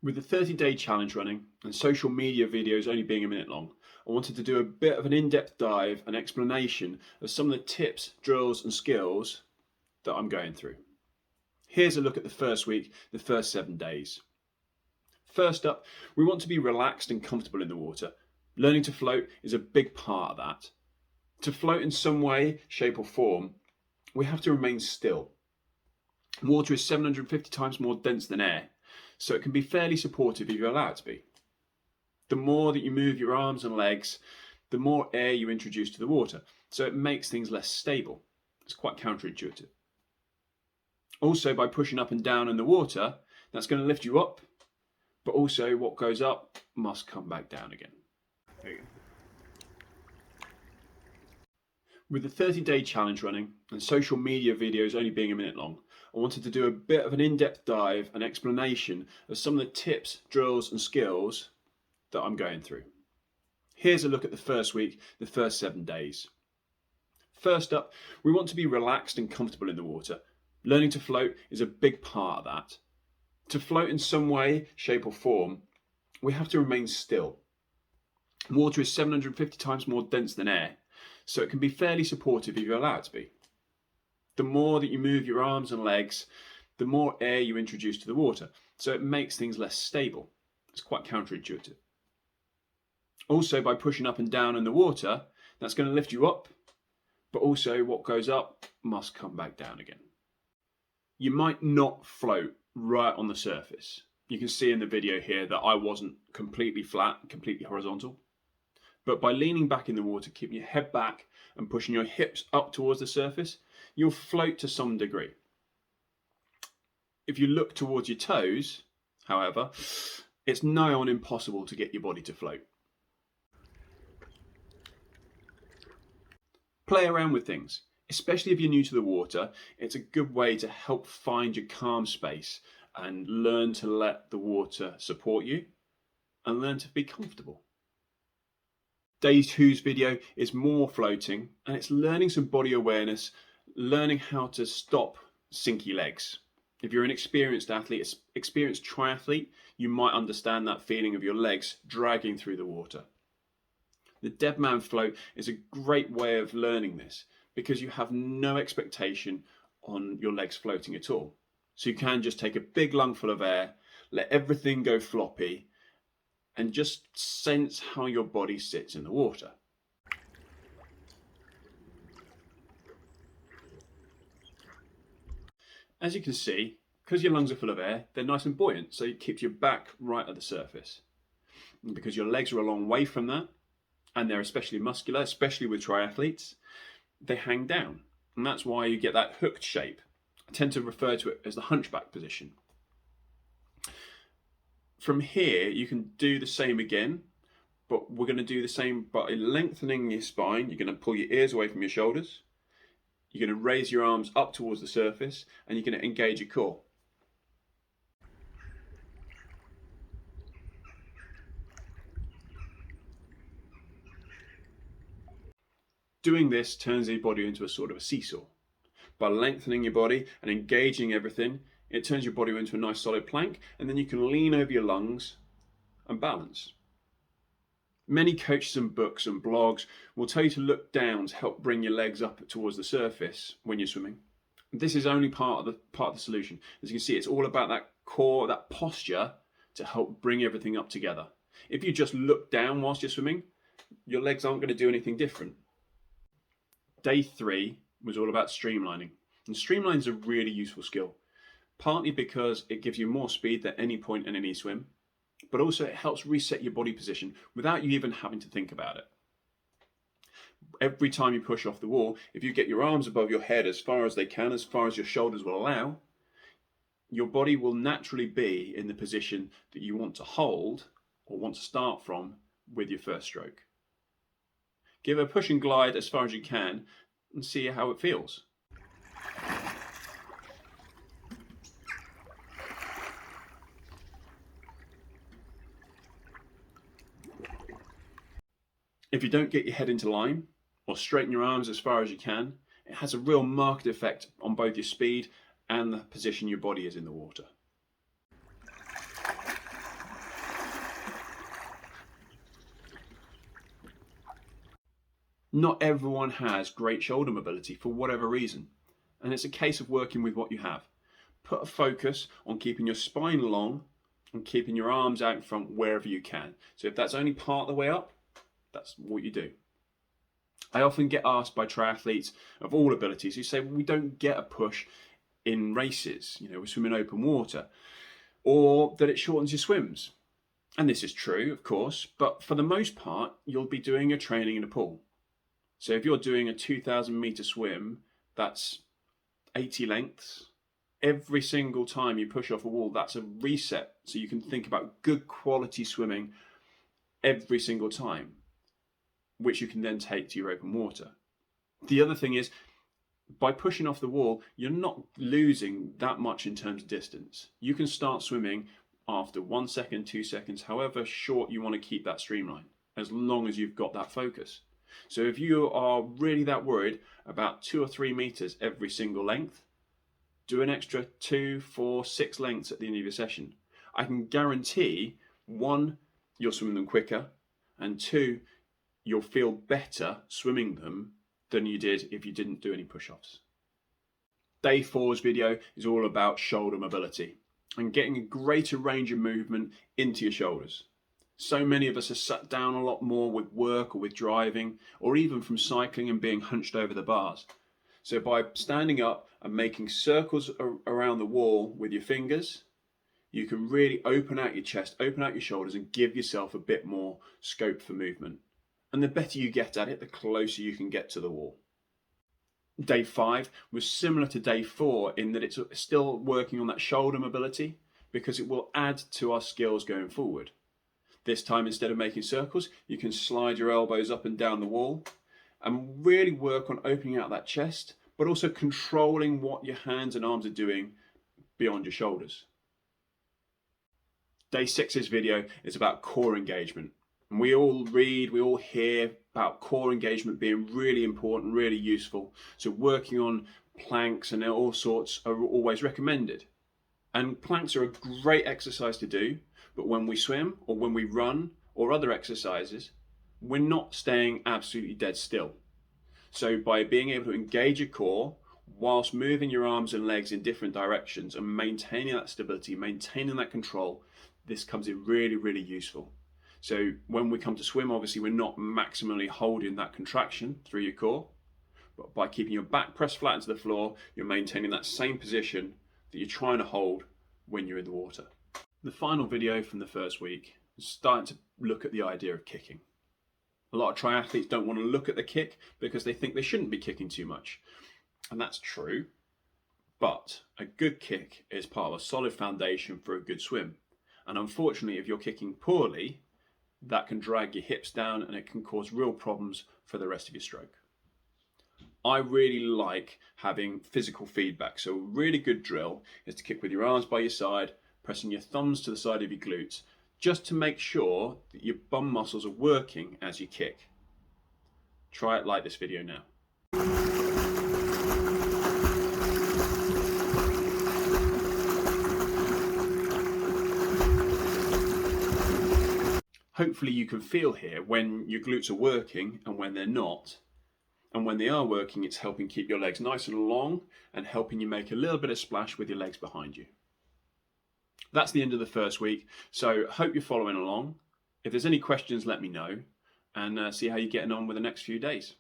With the 30-day challenge running and social media videos only being a minute long, I wanted to do a bit of an in-depth dive and explanation of some of the tips, drills and skills that I'm going through. Here's a look at the first week, the first 7 days. First up, we want to be relaxed and comfortable in the water. Learning to float is a big part of that. To float in some way, shape or form, we have to remain still. Water is 750 times more dense than air, so it can be fairly supportive if you're allowed to be. The more that you move your arms and legs, the more air you introduce to the water, so it makes things less stable. It's quite counterintuitive. Also, by pushing up and down in the water, that's going to lift you up, but also what goes up must come back down again. There you go. With the 30-day challenge running and social media videos only being a minute long, I wanted to do a bit of an in-depth dive and explanation of some of the tips, drills and skills that I'm going through. Here's a look at the first week, the first 7 days. First up, we want to be relaxed and comfortable in the water. Learning to float is a big part of that. To float in some way, shape or form, we have to remain still. Water is 750 times more dense than air, so it can be fairly supportive if you're allowed to be. The more that you move your arms and legs, the more air you introduce to the water, so it makes things less stable. It's quite counterintuitive. Also, by pushing up and down in the water, that's going to lift you up, but also what goes up must come back down again. You might not float right on the surface. You can see in the video here that I wasn't completely flat, completely horizontal. But by leaning back in the water, keeping your head back and pushing your hips up towards the surface, you'll float to some degree. If you look towards your toes, however, it's nigh on impossible to get your body to float. Play around with things, especially if you're new to the water. It's a good way to help find your calm space and learn to let the water support you and learn to be comfortable. Day 2's video is more floating, and it's learning some body awareness, learning how to stop sinky legs. If you're an experienced athlete, experienced triathlete, you might understand that feeling of your legs dragging through the water. The dead man float is a great way of learning this because you have no expectation on your legs floating at all. So you can just take a big lungful of air, let everything go floppy, and just sense how your body sits in the water. As you can see, because your lungs are full of air, they're nice and buoyant, so it keeps your back right at the surface. And because your legs are a long way from that, and they're especially muscular, especially with triathletes, they hang down. And that's why you get that hooked shape. I tend to refer to it as the hunchback position. From here, you can do the same again, but we're going to do the same by lengthening your spine. You're going to pull your ears away from your shoulders. You're going to raise your arms up towards the surface, and you're going to engage your core. Doing this turns your body into a sort of a seesaw. By lengthening your body and engaging everything, it turns your body into a nice solid plank, and then you can lean over your lungs and balance. Many coaches and books and blogs will tell you to look down to help bring your legs up towards the surface when you're swimming. This is only part of the solution. As you can see, it's all about that core, that posture to help bring everything up together. If you just look down whilst you're swimming, your legs aren't going to do anything different. Day 3 was all about streamlining. And streamline is a really useful skill, partly because it gives you more speed at any point in any swim, but also it helps reset your body position without you even having to think about it. Every time you push off the wall, if you get your arms above your head as far as they can, as far as your shoulders will allow, your body will naturally be in the position that you want to hold or want to start from with your first stroke. Give a push and glide as far as you can and see how it feels. If you don't get your head into line or straighten your arms as far as you can, it has a real marked effect on both your speed and the position your body is in the water. Not everyone has great shoulder mobility for whatever reason, and it's a case of working with what you have. Put a focus on keeping your spine long and keeping your arms out in front wherever you can. So if that's only part of the way up, that's what you do. I often get asked by triathletes of all abilities who say, well, we don't get a push in races, we swim in open water, or that it shortens your swims. And this is true, of course, but for the most part, you'll be doing your training in a pool. So if you're doing a 2,000 meter swim, that's 80 lengths. Every single time you push off a wall, that's a reset. So you can think about good quality swimming every single time, which you can then take to your open water. The other thing is, by pushing off the wall, you're not losing that much in terms of distance. You can start swimming after 1 second, 2 seconds, however short you want to keep that streamline, as long as you've got that focus. So if you are really that worried about 2 or 3 meters every single length, do an extra 2, 4, 6 lengths at the end of your session. I can guarantee, 1, you'll swim them quicker, and 2, you'll feel better swimming them than you did if you didn't do any push-offs. Day 4's video is all about shoulder mobility and getting a greater range of movement into your shoulders. So many of us are sat down a lot more with work or with driving, or even from cycling and being hunched over the bars. So by standing up and making circles around the wall with your fingers, you can really open out your chest, open out your shoulders, and give yourself a bit more scope for movement. And the better you get at it, the closer you can get to the wall. Day 5 was similar to day 4 in that it's still working on that shoulder mobility, because it will add to our skills going forward. This time, instead of making circles, you can slide your elbows up and down the wall and really work on opening out that chest, but also controlling what your hands and arms are doing beyond your shoulders. Day 6's video is about core engagement. And we all read, we all hear about core engagement being really important, really useful. So working on planks and all sorts are always recommended. And planks are a great exercise to do, but when we swim or when we run or other exercises, we're not staying absolutely dead still. So by being able to engage your core whilst moving your arms and legs in different directions and maintaining that stability, maintaining that control, this comes in really, really useful. So when we come to swim, obviously we're not maximally holding that contraction through your core, but by keeping your back pressed flat into the floor, you're maintaining that same position that you're trying to hold when you're in the water. The final video from the first week is starting to look at the idea of kicking. A lot of triathletes don't want to look at the kick because they think they shouldn't be kicking too much. And that's true, but a good kick is part of a solid foundation for a good swim. And unfortunately, if you're kicking poorly, that can drag your hips down and it can cause real problems for the rest of your stroke. I really like having physical feedback. So a really good drill is to kick with your arms by your side, pressing your thumbs to the side of your glutes, just to make sure that your bum muscles are working as you kick. Try it like this video now. Hopefully you can feel here when your glutes are working and when they're not. And when they are working, it's helping keep your legs nice and long and helping you make a little bit of splash with your legs behind you. That's the end of the first week, so hope you're following along. If there's any questions, let me know, and see how you're getting on with the next few days.